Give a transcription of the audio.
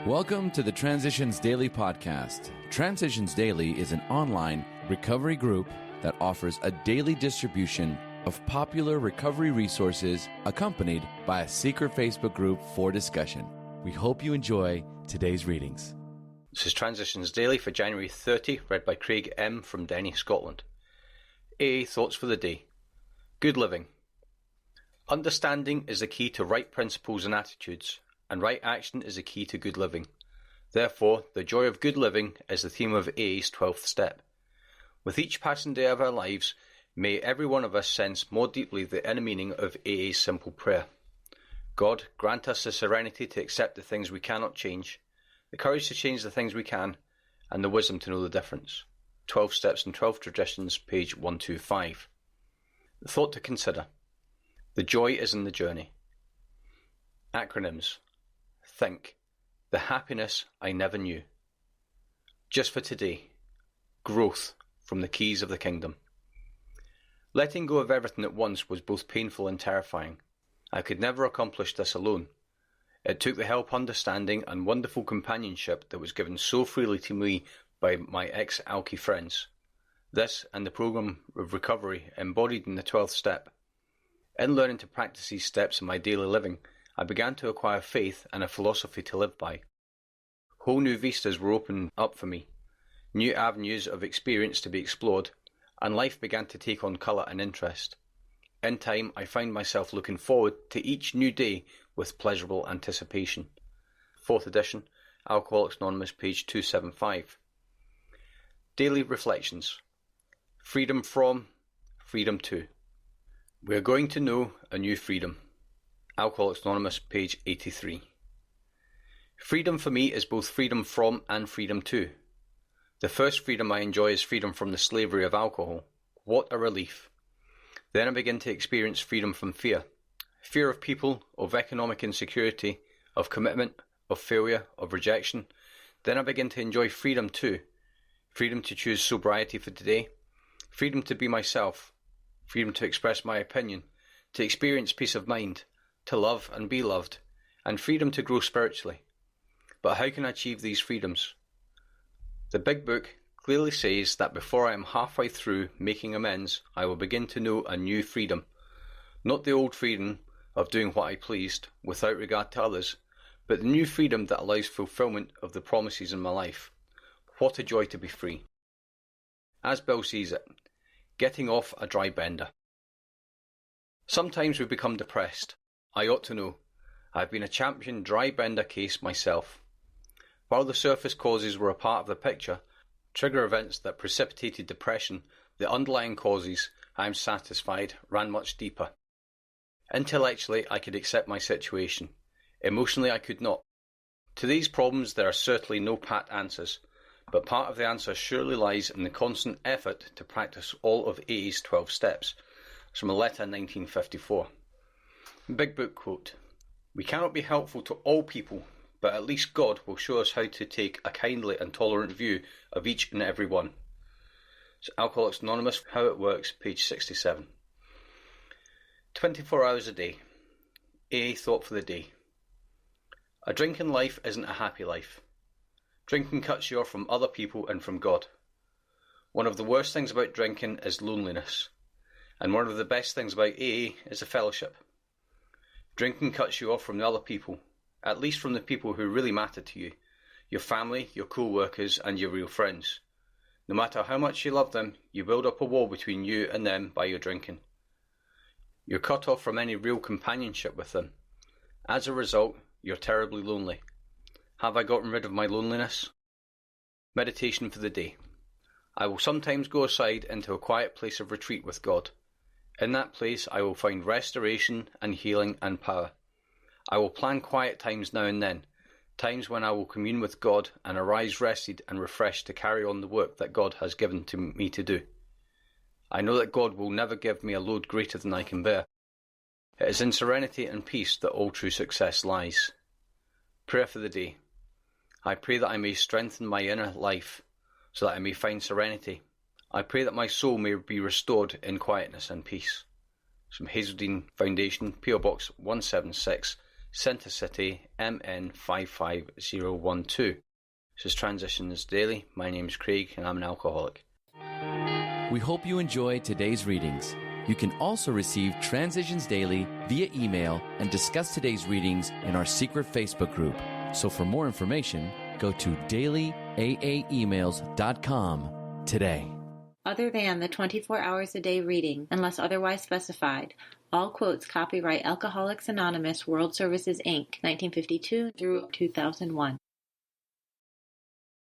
Welcome to the Transitions Daily podcast. Transitions Daily is an online recovery group that offers a daily distribution of popular recovery resources accompanied by a secret Facebook group for discussion. We hope you enjoy today's readings. This is Transitions Daily for January 30, read by Craig M. from Denny, Scotland. AA Thoughts for the Day. Good living. Understanding is the key to right principles and attitudes, and right action is the key to good living. Therefore, the joy of good living is the theme of AA's 12th step. With each passing day of our lives, may every one of us sense more deeply the inner meaning of AA's simple prayer. God, grant us the serenity to accept the things we cannot change, the courage to change the things we can, and the wisdom to know the difference. 12 Steps and 12 Traditions, page 125. The thought to consider. The joy is in the journey. Acronyms. Think. The happiness I never knew. Just for today. Growth from the keys of the kingdom. Letting go of everything at once was both painful and terrifying. I could never accomplish this alone. It took the help, understanding, and wonderful companionship that was given so freely to me by my ex-alky friends. This and the program of recovery embodied in the 12th step. In learning to practice these steps in my daily living, I began to acquire faith and a philosophy to live by. Whole new vistas were opened up for me, new avenues of experience to be explored, and life began to take on colour and interest. In time, I found myself looking forward to each new day with pleasurable anticipation. 4th edition, Alcoholics Anonymous, page 275. Daily Reflections. Freedom from, freedom to. We are going to know a new freedom. Alcoholics Anonymous, page 83. Freedom for me is both freedom from and freedom to. The first freedom I enjoy is freedom from the slavery of alcohol. What a relief. Then I begin to experience freedom from fear. Fear of people, of economic insecurity, of commitment, of failure, of rejection. Then I begin to enjoy freedom too. Freedom to choose sobriety for today. Freedom to be myself. Freedom to express my opinion. To experience peace of mind. To love and be loved. And freedom to grow spiritually. But how can I achieve these freedoms? The Big Book clearly says that before I am halfway through making amends, I will begin to know a new freedom. Not the old freedom of doing what I pleased, without regard to others, but the new freedom that allows fulfillment of the promises in my life. What a joy to be free. As Bill sees it, getting off a dry bender. Sometimes we become depressed. I ought to know. I've been a champion dry bender case myself. While the surface causes were a part of the picture, trigger events that precipitated depression, the underlying causes, I am satisfied, ran much deeper. Intellectually, I could accept my situation. Emotionally, I could not. To these problems, there are certainly no pat answers, but part of the answer surely lies in the constant effort to practice all of AA's 12 steps. It's from a letter in 1954. Big Book quote, "We cannot be helpful to all people, but at least God will show us how to take a kindly and tolerant view of each and every one." So Alcoholics Anonymous, How It Works, page 67. 24 hours a day. AA Thought for the Day. A drinking life isn't a happy life. Drinking cuts you off from other people and from God. One of the worst things about drinking is loneliness, and one of the best things about AA is the fellowship. Drinking cuts you off from the other people, at least from the people who really matter to you, your family, your co-workers, and your real friends. No matter how much you love them, you build up a wall between you and them by your drinking. You're cut off from any real companionship with them. As a result, you're terribly lonely. Have I gotten rid of my loneliness? Meditation for the day. I will sometimes go aside into a quiet place of retreat with God. In that place I will find restoration and healing and power. I will plan quiet times now and then, times when I will commune with God and arise rested and refreshed to carry on the work that God has given to me to do. I know that God will never give me a load greater than I can bear. It is in serenity and peace that all true success lies. Prayer for the day. I pray that I may strengthen my inner life so that I may find serenity. I pray that my soul may be restored in quietness and peace. It's from Hazeldean Foundation, P.O. Box 176, Center City, MN 55012. This is Transitions Daily. My name is Craig and I'm an alcoholic. We hope you enjoy today's readings. You can also receive Transitions Daily via email and discuss today's readings in our secret Facebook group. So for more information, go to dailyaaemails.com today. Other than the 24 hours a day reading, unless otherwise specified, all quotes copyright Alcoholics Anonymous World Services, Inc., 1952 through 2001.